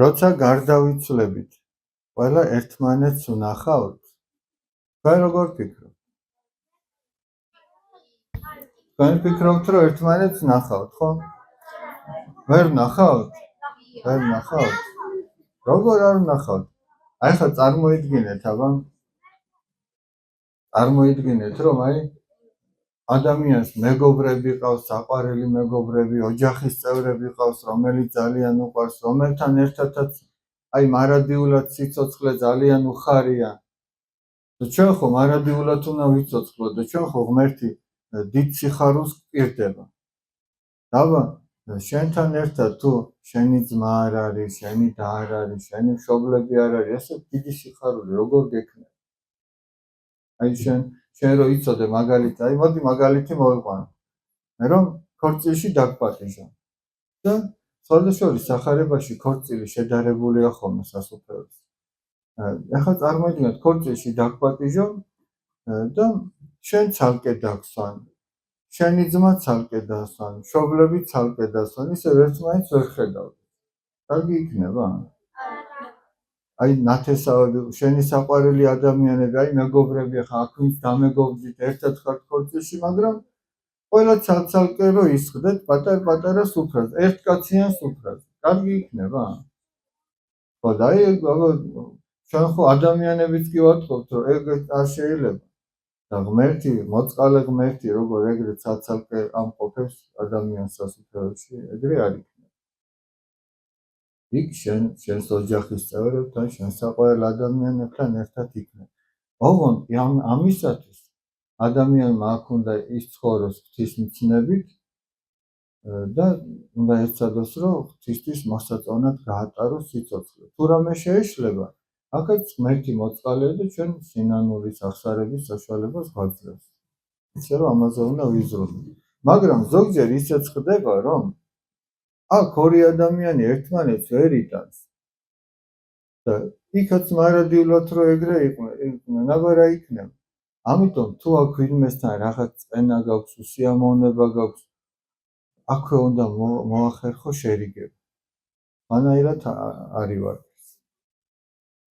როცა გარდავიცვლებით, ყველა ერთმანეთს ვნახავთ, თქვენ როგორ ფიქრობთ? თქვენ ფიქრობთ, რომ ერთმანეთს ვნახავთ, ხო? ვერ ვნახავთ? ვერ ვნახავთ? როგორ არ ვნახავთ? აი ხა წარმოიდგინეთ, აბა წარმოიდგინეთ, რომ აი ადამიანს მეგობრები ყავს, საყვარელი მეგობრები, ოჯახის წევრები ყავს, რომელიც ძალიან უყვარს, რომელთან ერთადაც აი მარადიულად სიცოცხლე ძალიან უხარია. და ჩვენ ხო მარადიულად უნდა ვიცოცხლოთ და ჩვენ ხო ღმერთი დიდ სიხარულს გვპირდება. აბა შენთან ერთად თუ შენი ძმა არ არის, შენი და არ არის, შენი მშობლები არ არის, ესე დიდი სიხარული როგორ გექნება? აი შენ რო იცოდე მაგალითად, აი მოდი მაგალითი მოვიყვანო. მე რომ ქორწილში დაგპატიჟო და სხვადასხვა სახარებაში ქორწილი შედარებულია ხოლმე სასופრეებს. ახლა წარმოიდგინეთ, ქორწილში დაგპატიჟო და შენ ცალკე დაგსვან, შენი ძმა ცალკე დასვან, მშობლები ცალკე დასვან, ისე ერთმანეთს ვერ ხედავთ. კარგი იქნება? აი ნათესავები, შენი საყვარელი ადამიანები, აი მეგობრები, ხა აქ ვინც დამეგობრდით, ერთად ხართ ქორწილში, მაგრამ ყველა ცალ-ცალკე რო ისხდეთ პატარ-პატარა სუფრაზე, ერთკაციან სუფრაზე. კარგი იქნება? ხო და აი ჩვენ ხო ადამიანებიც კი ვატყობთ, რომ ეგ არ შეიძლება. და ღმერთი, მოწყალე ღმერთი, როგორ ეგრე ცალ-ცალკე ამყოფებს ადამიანს სასუფეველში, ეგრე არ იქნება. იქ შენს ოჯახის წევრებთან, შენ საყვარელ ადამიანებთან ერთად იქნება. ოღონდ ამისათვის ადამიანმა აქ უნდა იცხოვროს ღვთისმცნებით და უნდა ეცადოს, რომ ღვთისთვის მოსაწონად გაატაროს სიცოცხლე. თუ რამე შეეშლება, აქაც ღმერთი მოწყალეა და ჩვენ სინანულის აღსარების საშუალებას გვაძლევს. ისე რომ ამაზე უნდა ვიზრუნოთ. მაგრამ ზოგჯერ ისეც ხდება, რომ აქ ორი ადამიანი ერთმანეთს ვერ იტანს. და იქაც მარადიულად რო ეგრე იყვნენ, აბა რა იქნება? ამიტომ თუ აქ ვინმესთან რაღაც წენა გაქვს, უსიამოვნება გაქვს, აქვე უნდა მოახერხო შერიგება. მანაირად არ ივარ.